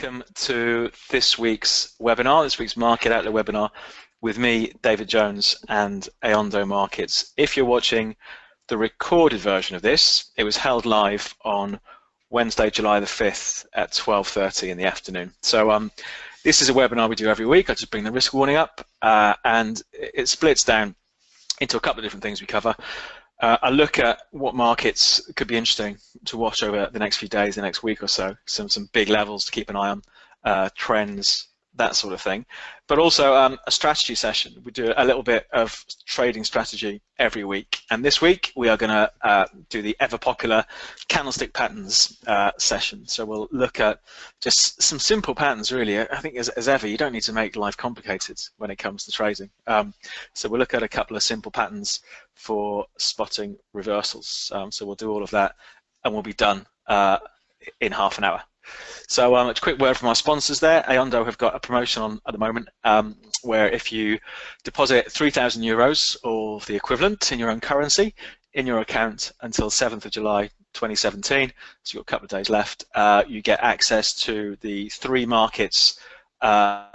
welcome to this week's webinar, this week's Market Outlook webinar with me, David Jones, and Aondo Markets. If you're watching the recorded version of this, it was held live on Wednesday, July the 5th at 12:30 in the afternoon. So this is a webinar we do every week. I just bring the risk warning up, and it splits down into a couple of different things we cover. I look at what markets could be interesting to watch over the next few days, the next week or so, some big levels to keep an eye on, trends, that sort of thing. But also a strategy session. We do a little bit of trading strategy every week. And this week we are going to do the ever popular candlestick patterns session. So we'll look at just some simple patterns really. I think as ever, you don't need to make life complicated when it comes to trading. So we'll look at a couple of simple patterns for spotting reversals. So we'll do all of that and we'll be done in half an hour. So a quick word from our sponsors there. Aondo have got a promotion on at the moment where if you deposit 3,000 euros or the equivalent in your own currency in your account until 7th of July 2017, so you've got a couple of days left, you get access to the 3 markets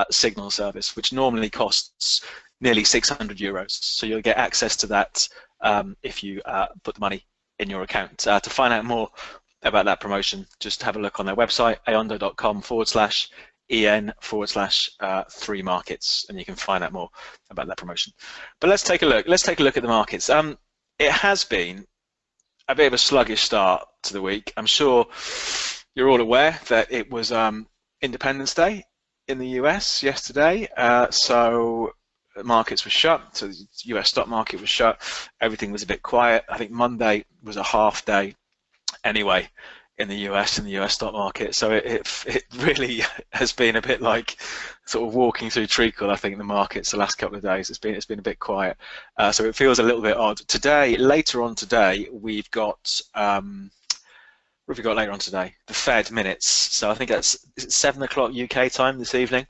signal service, which normally costs nearly 600 euros. So you'll get access to that if you put the money in your account. To find out more about that promotion, just have a look on their website, aondo.com/en/3 markets, and you can find out more about that promotion. But let's take a look. Let's take a look at the markets. It has been a bit of a sluggish start to the week. I'm sure you're all aware that it was Independence Day in the US yesterday, so markets were shut, so the US stock market was shut. Everything was a bit quiet. I think Monday was a half day anyway in the US stock market, so it really has been a bit like sort of walking through treacle. I think the markets the last couple of days it's been a bit quiet, so it feels a little bit odd. Today, later on today, we've got what have we got later on today? The Fed minutes. So I think that's 7 o'clock UK time this evening.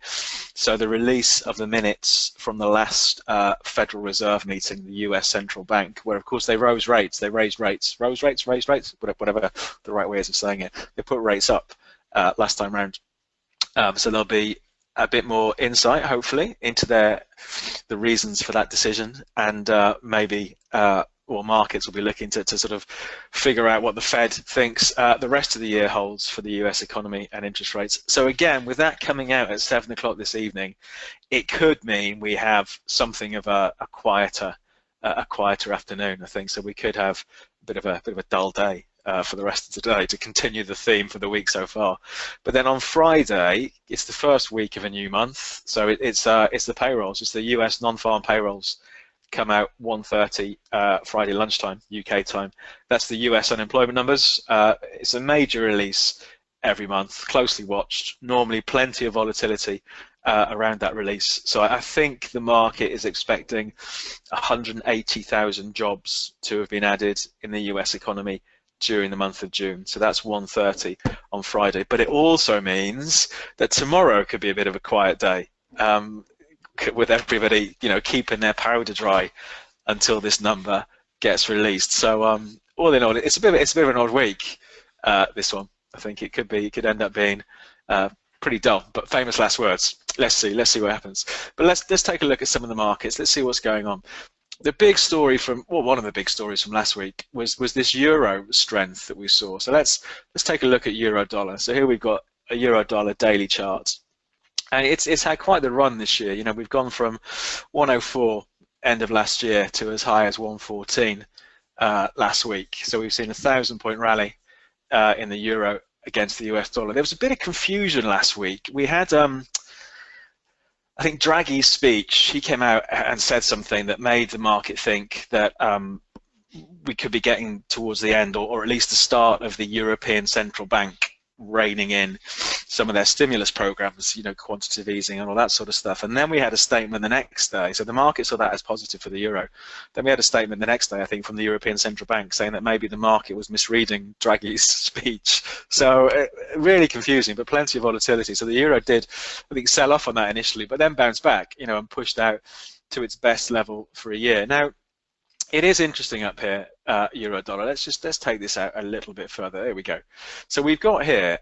So the release of the minutes from the last Federal Reserve meeting, the US Central Bank, where of course they raised rates, whatever the right way is of saying it. They put rates up last time round. So there'll be a bit more insight, hopefully, into the reasons for that decision, and maybe or markets will be looking to sort of figure out what the Fed thinks the rest of the year holds for the US economy and interest rates. So again, with that coming out at 7 o'clock this evening, it could mean we have something of a quieter afternoon, I think. So we could have a bit of a dull day for the rest of today to continue the theme for the week so far. But then on Friday, it's the first week of a new month, so it's the payrolls, it's the US non-farm payrolls come out 1:30 Friday lunchtime UK time. That's the US unemployment numbers. It's a major release every month, closely watched. Normally plenty of volatility around that release. So I think the market is expecting 180,000 jobs to have been added in the US economy during the month of June. So that's 1:30 on Friday. But it also means that tomorrow could be a bit of a quiet day, with everybody, keeping their powder dry until this number gets released. So all in all, it's a bit of an odd week. This one, I think it could end up being pretty dull. But famous last words. Let's see what happens. But let's take a look at some of the markets. Let's see what's going on. The big story one of the big stories from last week was this euro strength that we saw. So let's take a look at euro dollar. So here we've got a euro dollar daily chart. And it's had quite the run this year. We've gone from 104 end of last year to as high as 114 last week. So we've seen a 1,000-point rally in the euro against the US dollar. There was a bit of confusion last week. We had, I think, Draghi's speech. He came out and said something that made the market think that we could be getting towards the end, or at least the start of the European Central Bank reining in some of their stimulus programs, quantitative easing and all that sort of stuff. And then we had a statement the next day. So the market saw that as positive for the euro. Then we had a statement the next day, I think, from the European Central Bank saying that maybe the market was misreading Draghi's speech. So really confusing, but plenty of volatility. So the euro did, I think, sell off on that initially, but then bounced back, and pushed out to its best level for a year. Now, it is interesting up here, euro dollar. Let's take this out a little bit further. There we go. So we've got here,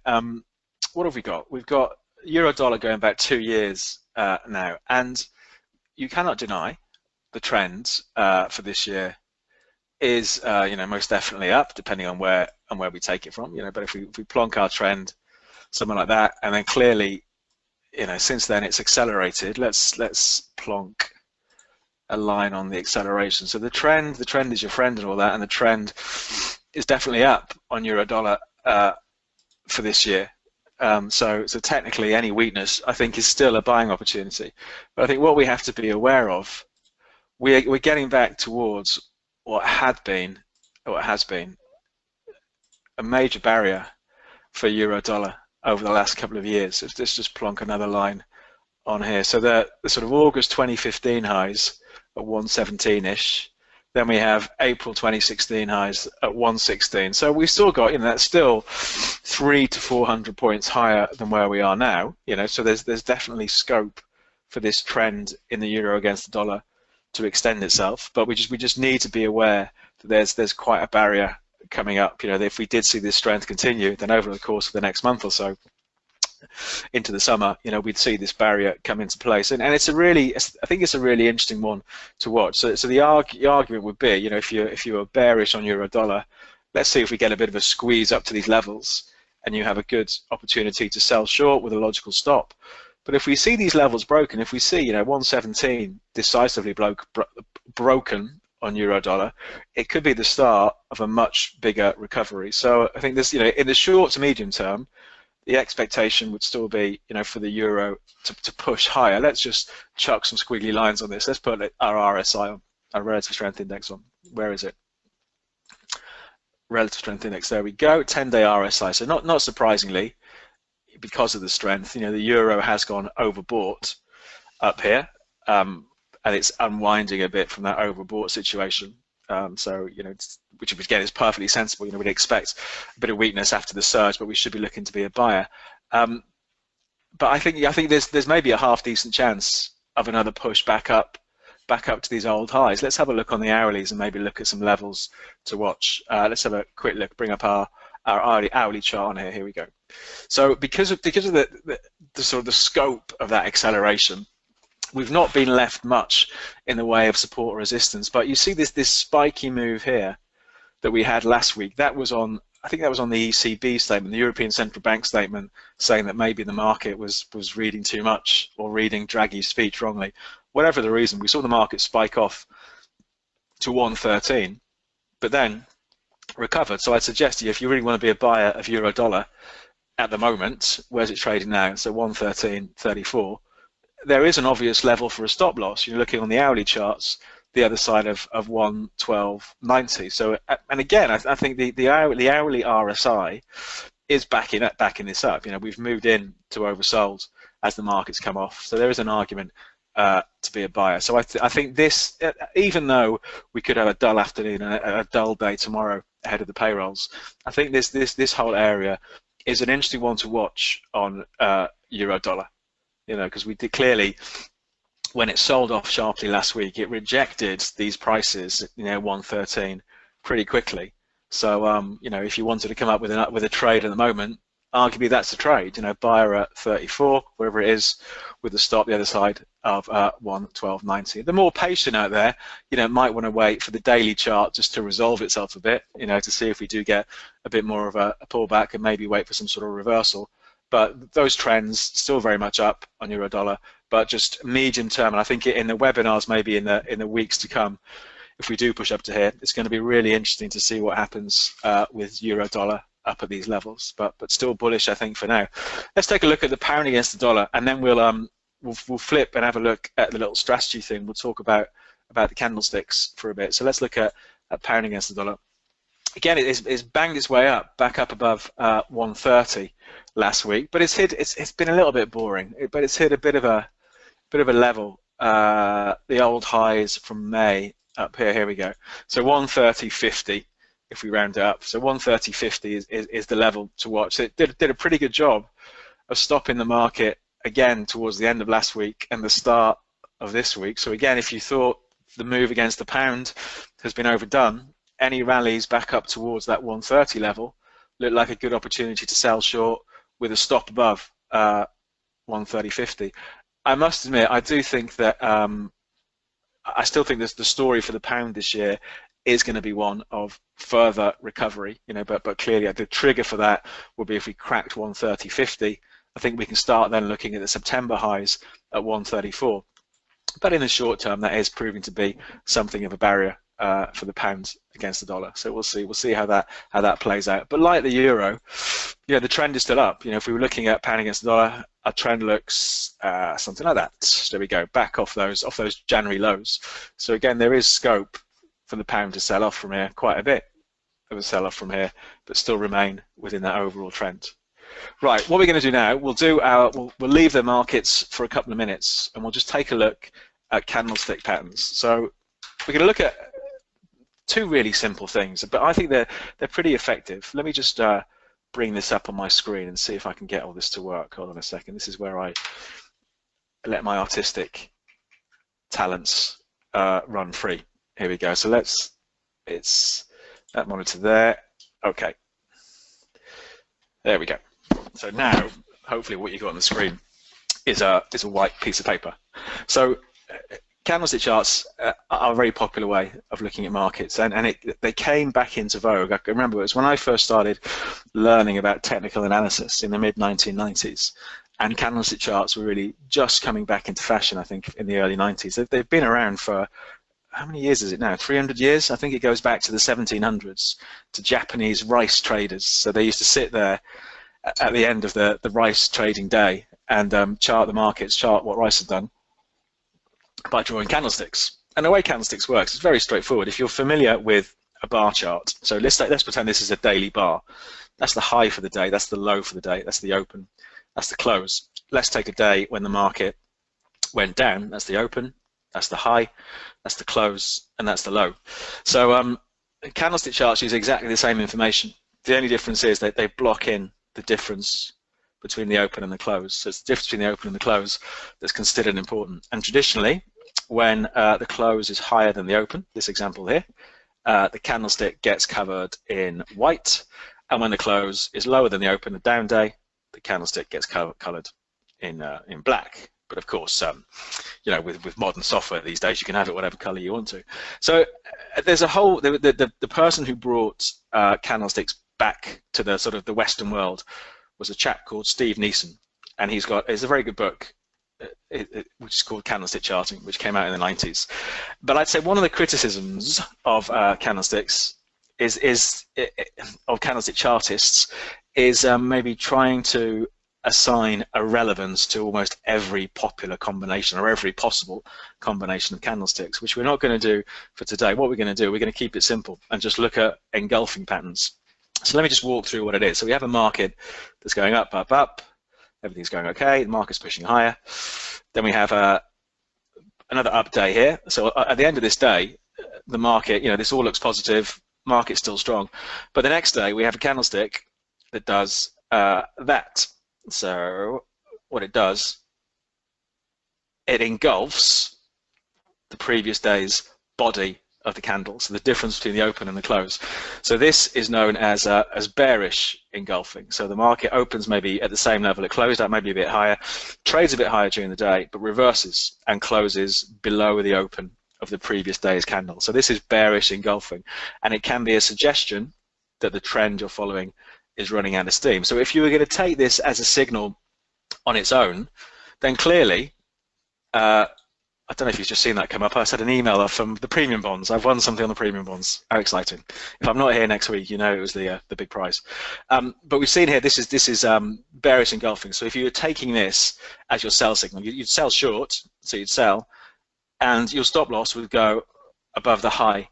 what have we got? We've got euro dollar going back 2 years now, and you cannot deny the trend for this year is most definitely up, depending on where we take it from. But if we plonk our trend something like that, and then clearly, since then it's accelerated. Let's plonk a line on the acceleration. So the trend is your friend and all that, and the trend is definitely up on euro dollar for this year. So technically any weakness, I think, is still a buying opportunity. But I think what we have to be aware of, we're getting back towards what has been a major barrier for euro dollar over the last couple of years. Let's just plonk another line on here. So the sort of August 2015 highs at 117-ish. Then we have April 2016 highs at 116. So we've still got, that's still 300 to 400 points higher than where we are now. So there's definitely scope for this trend in the euro against the dollar to extend itself. But we just need to be aware that there's quite a barrier coming up. That if we did see this strength continue, then over the course of the next month or so, into the summer, we'd see this barrier come into place, and I think it's a really interesting one to watch. So the argument would be, if you are bearish on euro dollar, let's see if we get a bit of a squeeze up to these levels, and you have a good opportunity to sell short with a logical stop. But if we see these levels broken, if we see 117 decisively broken on euro dollar, it could be the start of a much bigger recovery. So I think this, in the short to medium term, the expectation would still be, for the euro to push higher. Let's just chuck some squiggly lines on this. Let's put our RSI on, our relative strength index on. Where is it? Relative strength index. There we go. 10-day RSI. So not surprisingly, because of the strength, the euro has gone overbought up here, and it's unwinding a bit from that overbought situation. Which again is perfectly sensible. We'd expect a bit of weakness after the surge, but we should be looking to be a buyer. But I think there's maybe a half decent chance of another push back up to these old highs. Let's have a look on the hourlies and maybe look at some levels to watch. Let's have a quick look. Bring up our hourly chart on here. Here we go. So because of the sort of the scope of that acceleration, we've not been left much in the way of support or resistance. But you see this spiky move here that we had last week. That was on, I think that was on the ECB statement, the European Central Bank statement, saying that maybe the market was reading too much or reading Draghi's speech wrongly. Whatever the reason, we saw the market spike off to 113, but then recovered. So I'd suggest to you, if you really want to be a buyer of euro dollar at the moment, where's it trading now? So 113.34. There is an obvious level for a stop loss. You're looking on the hourly charts, the other side of 112.90. So, and again, I think the hourly RSI is backing this up. We've moved in to oversold as the markets come off. So there is an argument to be a buyer. So I think this, even though we could have a dull afternoon and a dull day tomorrow ahead of the payrolls, I think this whole area is an interesting one to watch on euro dollar. Because we did clearly, when it sold off sharply last week, it rejected these prices, 113, pretty quickly. So, if you wanted to come up with a trade at the moment, arguably that's a trade. Buyer at 34, wherever it is, with the stop the other side of 112.90. The more patient out there, might want to wait for the daily chart just to resolve itself a bit, to see if we do get a bit more of a pullback, and maybe wait for some sort of reversal. But those trends still very much up on euro dollar, but just medium term. And I think in the webinars, maybe in the weeks to come, if we do push up to here, it's going to be really interesting to see what happens with euro dollar up at these levels. But still bullish, I think, for now. Let's take a look at the pound against the dollar, and then we'll flip and have a look at the little strategy thing. We'll talk about the candlesticks for a bit. So let's look at pound against the dollar. Again, it's banged its way back up above 130 last week, but it's been a little bit boring. But it's hit a bit of a level. The old highs from May up here. Here we go. So 130.50 if we round it up. So 130.50 is the level to watch. So it did a pretty good job of stopping the market again towards the end of last week and the start of this week. So again, if you thought the move against the pound has been overdone, any rallies back up towards that 130 level look like a good opportunity to sell short with a stop above 130.50. I must admit, I do think that I still think the story for the pound this year is going to be one of further recovery, you know, but clearly the trigger for that will be if we cracked 130.50. I think we can start then looking at the September highs at 134. But in the short term, that is proving to be something of a barrier for the pound against the dollar. So we'll see how that plays out. But like the euro, yeah, the trend is still up. You know, if we were looking at pound against the dollar, our trend looks something like that. There we go, back off those January lows. So again, there is scope for the pound to sell off from here, quite a bit of a sell off from here, but still remain within that overall trend. Right, what we're going to do now, we'll leave the markets for a couple of minutes, and we'll just take a look at candlestick patterns. So we're going to look at two really simple things, but I think they're pretty effective. Let me just bring this up on my screen and see if I can get all this to work. Hold on a second. This is where I let my artistic talents run free. Here we go. So it's that monitor there. Okay. There we go. So now, hopefully what you got on the screen is a white piece of paper. So candlestick charts are a very popular way of looking at markets, and they came back into vogue. I can remember it was when I first started learning about technical analysis in the mid-1990s, and candlestick charts were really just coming back into fashion, I think, in the early 90s. They've been around for, how many years is it now? 300 years? I think it goes back to the 1700s, to Japanese rice traders. So they used to sit there at the end of the rice trading day and chart the markets, chart what rice had done by drawing candlesticks. And the way candlesticks works is very straightforward. If you're familiar with a bar chart, so let's pretend this is a daily bar. That's the high for the day, that's the low for the day, that's the open, that's the close. Let's take a day when the market went down, that's the open, that's the high, that's the close, and that's the low. So candlestick charts use exactly the same information. The only difference is that they block in the difference between the open and the close. So it's the difference between the open and the close that's considered important. And traditionally, when the close is higher than the open, this example here, the candlestick gets covered in white, and when the close is lower than the open, a down day, the candlestick gets colored in black. But of course, you know, with modern software these days, you can have it whatever color you want to. So there's a whole, the person who brought candlesticks back to the sort of the Western world was a chap called Steve Neeson, and it's a very good book, which is called Candlestick Charting, which came out in the 90s. But I'd say one of the criticisms of candlesticks of candlestick chartists is maybe trying to assign a relevance to almost every popular combination or every possible combination of candlesticks, which we're not going to do for today. What we're going to do, we're going to keep it simple and just look at engulfing patterns. So let me just walk through what it is. So we have a market that's going up, up, up. Everything's going okay. The market's pushing higher. Then we have another up day here. So at the end of this day, the market, you know, this all looks positive. Market's still strong. But the next day, we have a candlestick that does that. So what it does, it engulfs the previous day's body of the candle, so the difference between the open and the close. So this is known as bearish engulfing. So the market opens maybe at the same level it closed at, maybe a bit higher, trades a bit higher during the day, but reverses and closes below the open of the previous day's candle. So this is bearish engulfing, and it can be a suggestion that the trend you're following is running out of steam. So if you were going to take this as a signal on its own, then clearly, I don't know if you've just seen that come up. I had an email from the premium bonds. I've won something on the premium bonds. How exciting! If I'm not here next week, you know it was the big prize. But we've seen here this is bearish engulfing. So if you were taking this as your sell signal, you'd sell short, so you'd sell, and your stop loss would go above the high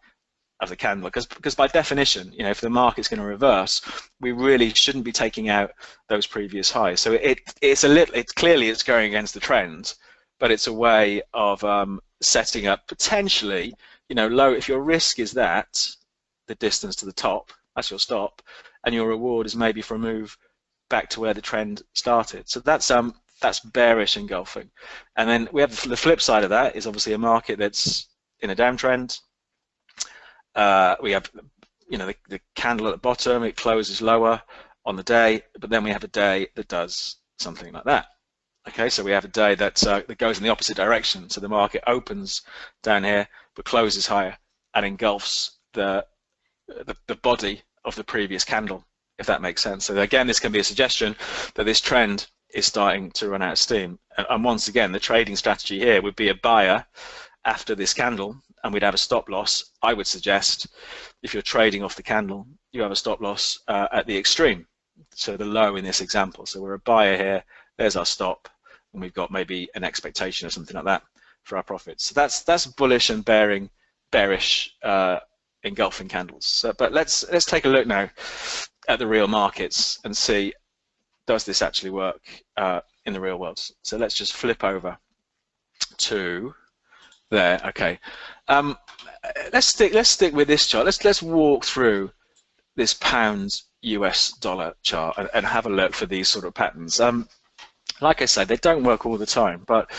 of the candle, because by definition, you know, if the market's going to reverse, we really shouldn't be taking out those previous highs. So it's clearly going against the trend, but it's a way of setting up potentially, you know, low. If your risk is that the distance to the top, that's your stop, and your reward is maybe for a move back to where the trend started. So that's bearish engulfing. And then we have the flip side of that is obviously a market that's in a downtrend. We have, you know, the candle at the bottom, it closes lower on the day, but then we have a day that does something like that. Okay, so we have a day that goes in the opposite direction. So the market opens down here, but closes higher and engulfs the body of the previous candle, if that makes sense. So again, this can be a suggestion that this trend is starting to run out of steam. And once again, the trading strategy here would be a buyer after this candle, and we'd have a stop loss. I would suggest if you're trading off the candle, you have a stop loss at the extreme, so the low in this example. So we're a buyer here, there's our stop, and we've got maybe an expectation or something like that for our profits. So that's bullish and bearish engulfing candles. So, but let's take a look now at the real markets and see, does this actually work in the real world? So let's just flip over to there. Okay, let's stick with this chart. Let's walk through this pound US dollar chart and have a look for these sort of patterns. Like I said, they don't work all the time, but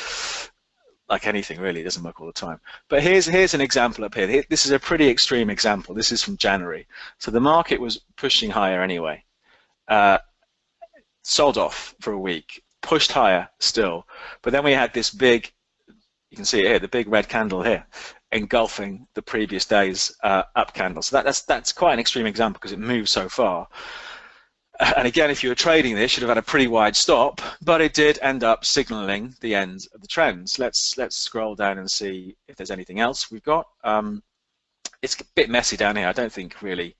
like anything really, it doesn't work all the time. But here's an example up here. This is a pretty extreme example. This is from January. So the market was pushing higher anyway. Sold off for a week, pushed higher still. But then we had this big, you can see it here, the big red candle here, engulfing the previous day's up candle. So that's quite an extreme example because it moves so far. And again, if you were trading this, you'd have had a pretty wide stop, but it did end up signaling the end of the trends. Let's scroll down and see if there's anything else we've got. It's a bit messy down here. I don't think really,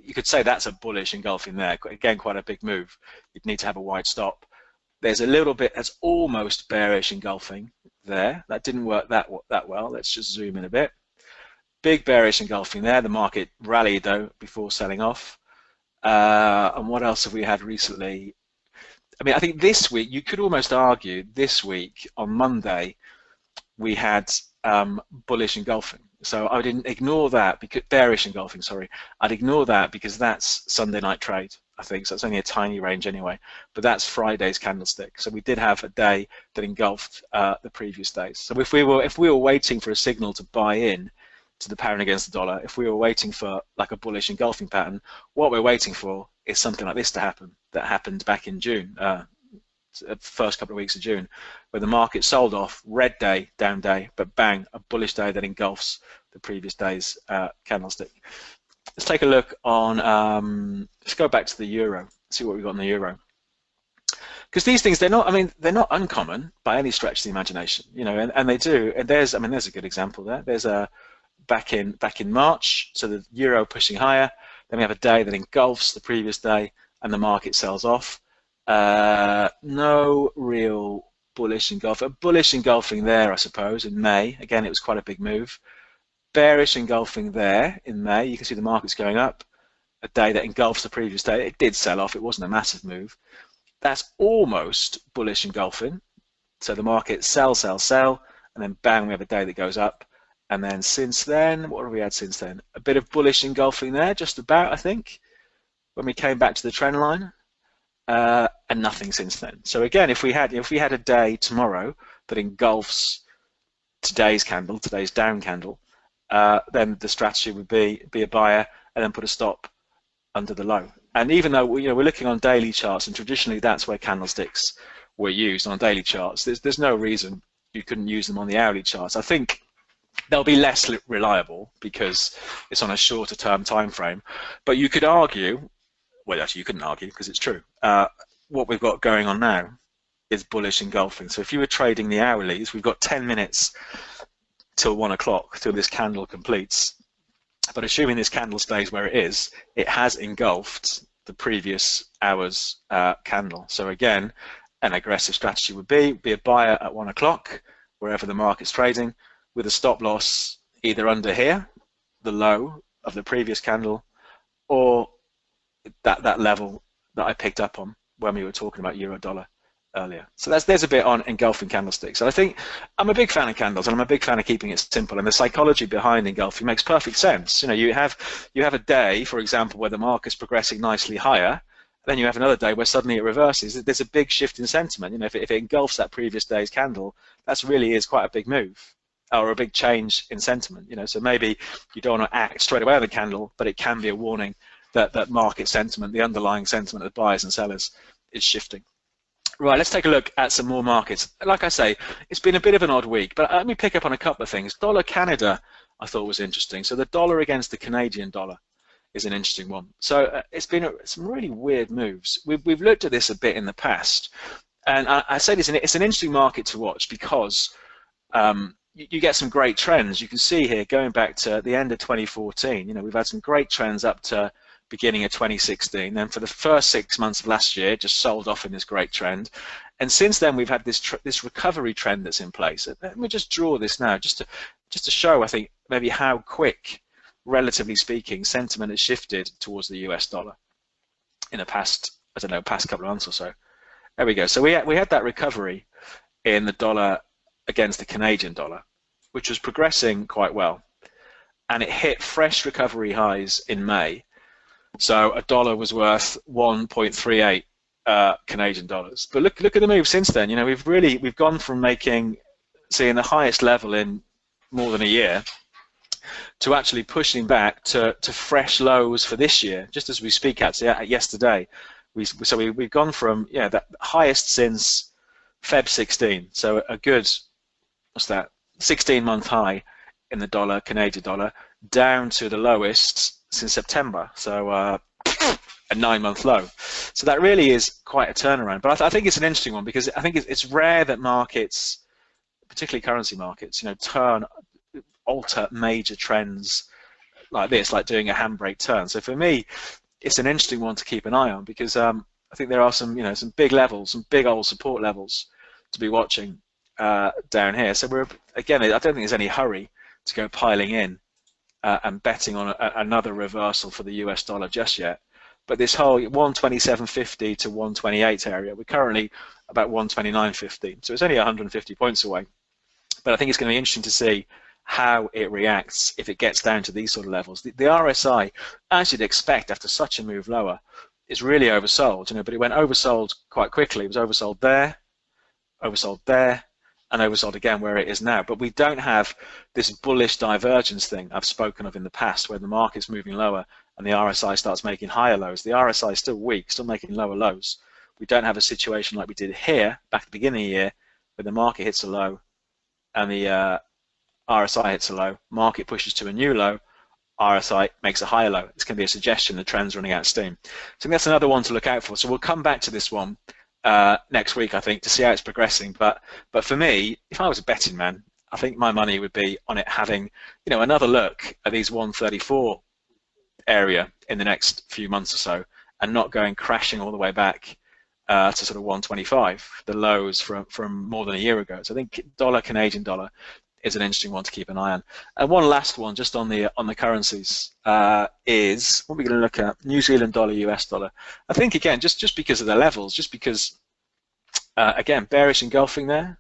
you could say that's a bullish engulfing there. Again, quite a big move. You'd need to have a wide stop. There's a little bit that's almost bearish engulfing there. That didn't work that well. Let's just zoom in a bit. Big bearish engulfing there. The market rallied though before selling off. And what else have we had recently? I mean, I think this week, you could almost argue this week on Monday, we had bullish engulfing. So I didn't ignore that, because bearish engulfing, sorry. I'd ignore that because that's Sunday night trade, I think. So it's only a tiny range anyway, but that's Friday's candlestick. So we did have a day that engulfed the previous days. So if we were waiting for a signal to buy in to the pound against the dollar, if we were waiting for like a bullish engulfing pattern, what we're waiting for is something like this to happen, that happened back in June, first couple of weeks of June, where the market sold off, red day, down day, but bang, a bullish day that engulfs the previous day's candlestick. Let's take a look on, let's go back to the euro, see what we've got in the euro. Because these things, they're not uncommon by any stretch of the imagination, you know, and they do, and there's a good example there. There's a, back in March, so the euro pushing higher, then we have a day that engulfs the previous day and the market sells off. No real bullish engulfing there, I suppose, in May. Again, it was quite a big move. Bearish engulfing there in May. You can see the market's going up. A day that engulfs the previous day. It did sell off. It wasn't a massive move. That's almost bullish engulfing. So the market sell, and then bang, we have a day that goes up. And then since then, what have we had since then? A bit of bullish engulfing there, just about, I think, when we came back to the trend line, and nothing since then. So again, if we had a day tomorrow that engulfs today's candle, today's down candle, then the strategy would be a buyer and then put a stop under the low. And even though we're looking on daily charts, and traditionally that's where candlesticks were used on daily charts, there's no reason you couldn't use them on the hourly charts. I think they'll be less reliable because it's on a shorter term time frame, but you could argue, well, actually you couldn't argue because it's true, what we've got going on now is bullish engulfing. So if you were trading the hourlies, we've got 10 minutes till 1 o'clock till this candle completes, but assuming this candle stays where it is, it has engulfed the previous hour's candle. So again, an aggressive strategy would be a buyer at 1 o'clock wherever the market's trading, with a stop loss either under here, the low of the previous candle, or that level that I picked up on when we were talking about euro dollar earlier. So there's a bit on engulfing candlesticks. So I think I'm a big fan of candles, and I'm a big fan of keeping it simple, and the psychology behind engulfing makes perfect sense. You know, you have a day, for example, where the market's progressing nicely higher, then you have another day where suddenly it reverses. There's a big shift in sentiment. You know, if it engulfs that previous day's candle, that really is quite a big move, or a big change in sentiment. You know, so maybe you don't want to act straight away on the candle, but it can be a warning that market sentiment, the underlying sentiment of buyers and sellers, is shifting. Right, let's take a look at some more markets. Like I say, it's been a bit of an odd week, but let me pick up on a couple of things. Dollar Canada, I thought was interesting. So the dollar against the Canadian dollar is an interesting one. So it's been some really weird moves. We've looked at this a bit in the past, and I say this, it's an interesting market to watch because you get some great trends. You can see here, going back to the end of 2014, we've had some great trends up to beginning of 2016. Then for the first 6 months of last year, just sold off in this great trend. And since then, we've had this recovery trend that's in place. Let me just draw this now, just to show, I think, maybe how quick, relatively speaking, sentiment has shifted towards the US dollar in the past, I don't know, past couple of months or so. There we go. So we had that recovery in the dollar against the Canadian dollar, which was progressing quite well. And it hit fresh recovery highs in May. So a dollar was worth 1.38 Canadian dollars. But look at the move since then. We've gone from seeing the highest level in more than a year to actually pushing back to fresh lows for this year, just as we speak. Actually, yesterday, we've gone from the highest since Feb 16. So a good, what's that, 16-month high in the dollar, Canadian dollar, down to the lowest since September, so a 9-month low. So that really is quite a turnaround. But I think it's an interesting one because I think it's rare that markets, particularly currency markets, alter major trends like this, like doing a handbrake turn. So for me, it's an interesting one to keep an eye on because I think there are some big levels, some big old support levels to be watching down here. So again, I don't think there's any hurry to go piling in and betting on another reversal for the US dollar just yet. But this whole 127.50 to 128 area, we're currently about 129.50, so it's only 150 points away. But I think it's going to be interesting to see how it reacts if it gets down to these sort of levels. The RSI, as you'd expect after such a move lower, is really oversold, but it went oversold quite quickly. It was oversold there, and oversold again where it is now. But we don't have this bullish divergence thing I've spoken of in the past where the market's moving lower and the RSI starts making higher lows. The RSI is still weak, still making lower lows. We don't have a situation like we did here back at the beginning of the year where the market hits a low and the RSI hits a low, market pushes to a new low, RSI makes a higher low. It's going to be a suggestion the trend's running out of steam. So that's another one to look out for. So we'll come back to this one next week, I think, to see how it's progressing. But for me, if I was a betting man, I think my money would be on it having, another look at these 134 area in the next few months or so, and not going crashing all the way back to sort of 125, the lows from more than a year ago. So I think dollar, Canadian dollar is an interesting one to keep an eye on. And one last one, just on the currencies, is what we're going to look at: New Zealand dollar, US dollar. I think again, just because of the levels, just because again, bearish engulfing there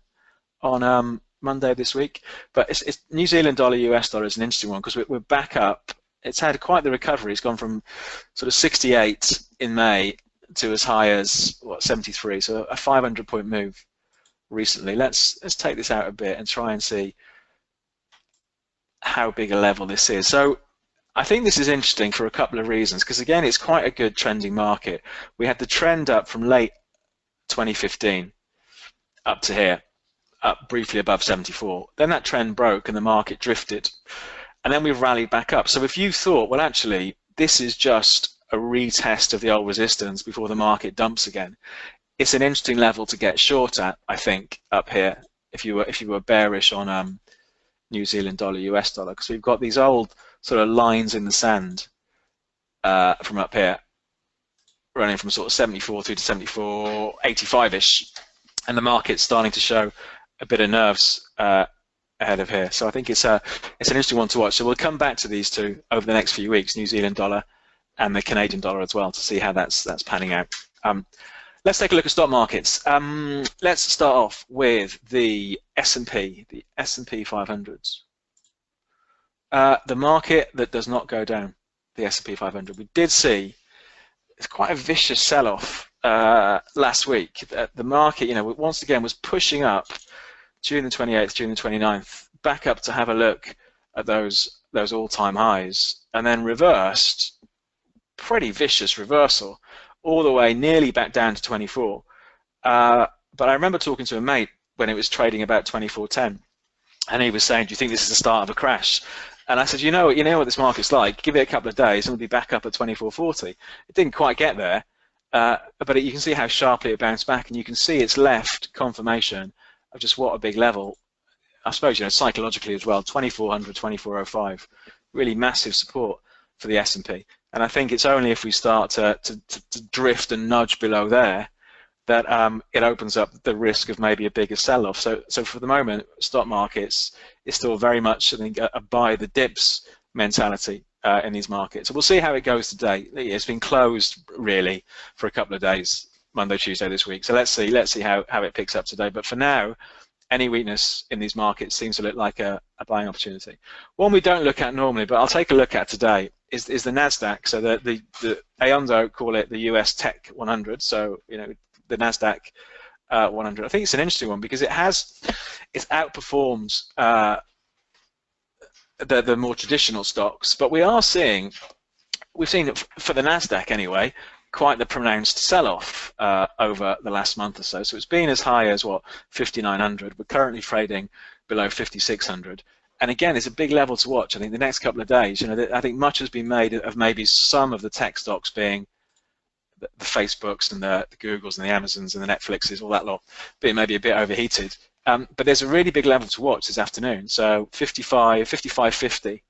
on Monday this week. But it's New Zealand dollar, US dollar is an interesting one because we're back up. It's had quite the recovery. It's gone from sort of 68 in May to as high as 73. So a 500-point move recently. Let's take this out a bit and try and see how big a level this is. So I think this is interesting for a couple of reasons, because again, it's quite a good trending market. We had the trend up from late 2015 up to here, up briefly above 74. Then that trend broke and the market drifted, and then we've rallied back up. So if you thought, well, actually, this is just a retest of the old resistance before the market dumps again, it's an interesting level to get short at, I think, up here, if you were bearish on New Zealand dollar, US dollar, because we've got these old sort of lines in the sand from up here, running from sort of 74 through to 74, 85-ish, and the market's starting to show a bit of nerves ahead of here. So I think it's an interesting one to watch. So we'll come back to these two over the next few weeks, New Zealand dollar and the Canadian dollar as well, to see how that's panning out. Let's take a look at stock markets. Let's start off with the S&P, the S&P 500s. The market that does not go down, the S&P 500. We did see it's quite a vicious sell-off last week. The market, once again was pushing up June the 28th, June the 29th, back up to have a look at those all-time highs, and then reversed, pretty vicious reversal, all the way nearly back down to 24, But I remember talking to a mate when it was trading about 24.10, and he was saying, "Do you think this is the start of a crash?" And I said, you know what this market's like. Give it a couple of days, and it'll be back up at 24.40. It didn't quite get there, but you can see how sharply it bounced back, and you can see it's left confirmation of just what a big level. I suppose, psychologically as well, 2400, 2405, really massive support for the S&P. And I think it's only if we start to drift and nudge below there that it opens up the risk of maybe a bigger sell-off. So for the moment, stock markets is still very much, I think, a buy the dips mentality in these markets. So we'll see how it goes today. It's been closed really for a couple of days, Monday, Tuesday this week. So let's see how it picks up today. But for now, any weakness in these markets seems to look like a buying opportunity. One we don't look at normally, but I'll take a look at today, is the Nasdaq. So the Ayondo call it the US Tech 100. So the Nasdaq 100. I think it's an interesting one because it's outperformed the more traditional stocks, but we've seen for the Nasdaq anyway quite the pronounced sell-off over the last month or so. So it's been as high as 5,900. We're currently trading below 5,600. And again, it's a big level to watch. I think the next couple of days, I think much has been made of maybe some of the tech stocks being the Facebooks and the Googles and the Amazons and the Netflixes, all that lot, being maybe a bit overheated. But there's a really big level to watch this afternoon. So 55.50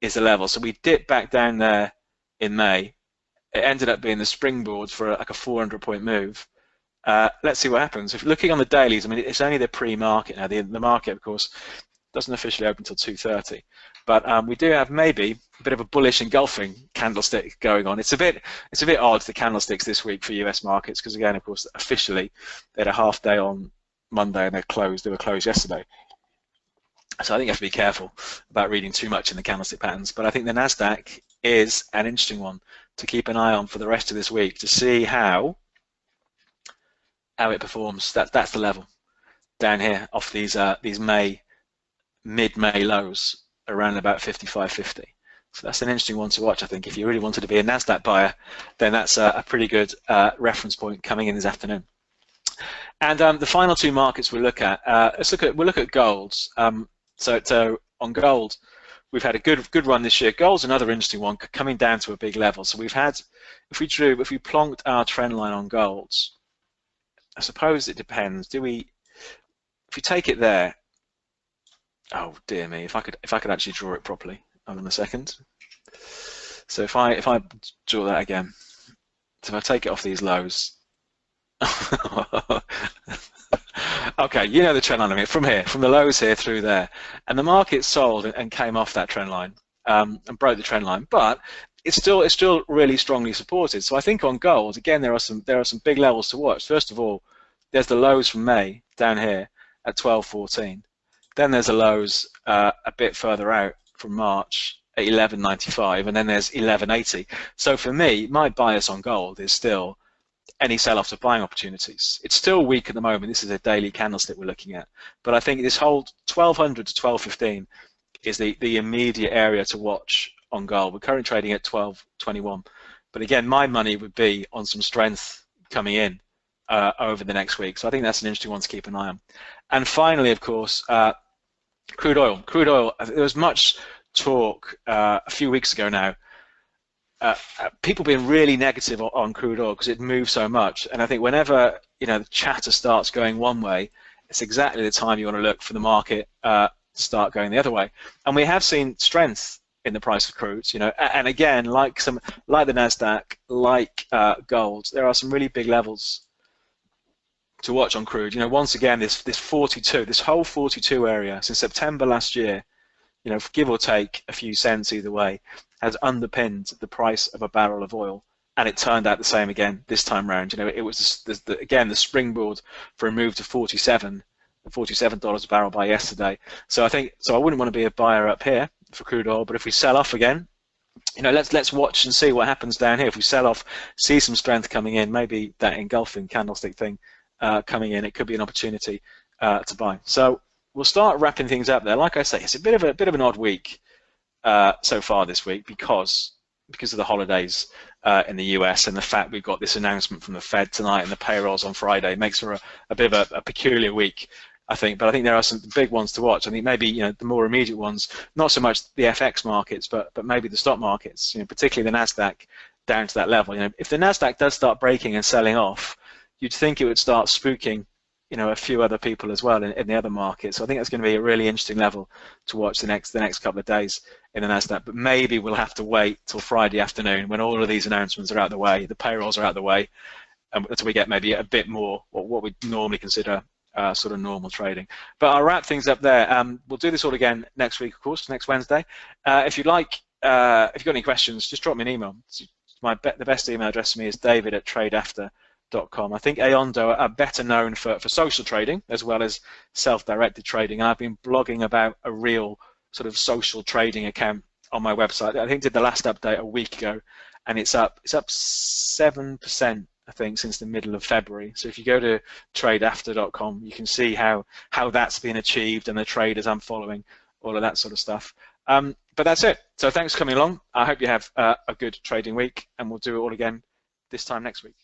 is the level. So we dipped back down there in May. It ended up being the springboard for like a 400-point move. Let's see what happens. If looking on the dailies, I mean, it's only the pre-market now. The market, of course, doesn't officially open until 2:30. But we do have maybe a bit of a bullish engulfing candlestick going on. It's a bit odd, the candlesticks this week for US markets, because again, of course, officially they had a half day on Monday and they're closed. They were closed yesterday. So I think you have to be careful about reading too much in the candlestick patterns. But I think the Nasdaq is an interesting one to keep an eye on for the rest of this week to see how it performs. That's the level down here off these mid-May lows around about 55.50. So that's an interesting one to watch. I think if you really wanted to be a Nasdaq buyer, then that's a pretty good reference point coming in this afternoon. And the final two markets we'll look at, we'll look at gold. So on gold, we've had a good run this year. Gold's another interesting one, coming down to a big level. So we've had, if we plonked our trend line on gold, I suppose it depends. If we take it there, oh dear me, if I could actually draw it properly. Hold on a second. So if I draw that again, so if I take it off these lows, okay, you know the trend line. I mean, from the lows here through there, and the market sold and came off that trend line and broke the trend line, but it's still really strongly supported. So I think on gold, again, there are some big levels to watch. First of all, there's the lows from May down here at 12.14. Then there's the lows a bit further out from March at 11.95, and then there's 11.80. So for me, my bias on gold is still any sell-offs of buying opportunities. It's still weak at the moment. This is a daily candlestick we're looking at, but I think this whole 1200 to 1215 is the immediate area to watch on gold. We're currently trading at 12.21, but again, my money would be on some strength coming in over the next week. So I think that's an interesting one to keep an eye on. And finally, of course, crude oil. Crude oil. There was much talk a few weeks ago now. People being really negative on crude oil because it moves so much, and I think whenever the chatter starts going one way, it's exactly the time you want to look for the market to start going the other way. And we have seen strength in the price of crude, and again, like the Nasdaq, like gold, there are some really big levels to watch on crude. Once again, this 42, this whole 42 area since September last year, give or take a few cents either way, has underpinned the price of a barrel of oil, and it turned out the same again this time round. It was again the springboard for a move to $47 a barrel by yesterday. So I wouldn't want to be a buyer up here for crude oil, but if we sell off again, let's watch and see what happens down here. If we sell off, see some strength coming in, maybe that engulfing candlestick thing coming in, it could be an opportunity to buy. So we'll start wrapping things up there. Like I say, it's a bit of an odd week so far this week because because of the holidays in the US and the fact we've got this announcement from the Fed tonight and the payrolls on Friday makes for a bit of a peculiar week, I think. But I think there are some big ones to watch. I think maybe the more immediate ones, not so much the FX markets, but maybe the stock markets. Particularly the Nasdaq down to that level. If the Nasdaq does start breaking and selling off, you'd think it would start spooking a few other people as well in the other markets. So I think that's going to be a really interesting level to watch the next couple of days in the Nasdaq. But maybe we'll have to wait till Friday afternoon when all of these announcements are out of the way, the payrolls are out of the way, until we get maybe a bit more what we normally consider sort of normal trading. But I'll wrap things up there. We'll do this all again next week, of course, next Wednesday. If you'd like, if you've got any questions, just drop me an email. The best email address to me is david@tradeafter.com. I think Aondo are better known for social trading as well as self-directed trading. And I've been blogging about a real sort of social trading account on my website. I think did the last update a week ago, and it's up 7%, I think, since the middle of February. So if you go to tradeafter.com, you can see how that's been achieved and the traders I'm following, all of that sort of stuff. But that's it. So thanks for coming along. I hope you have a good trading week, and we'll do it all again this time next week.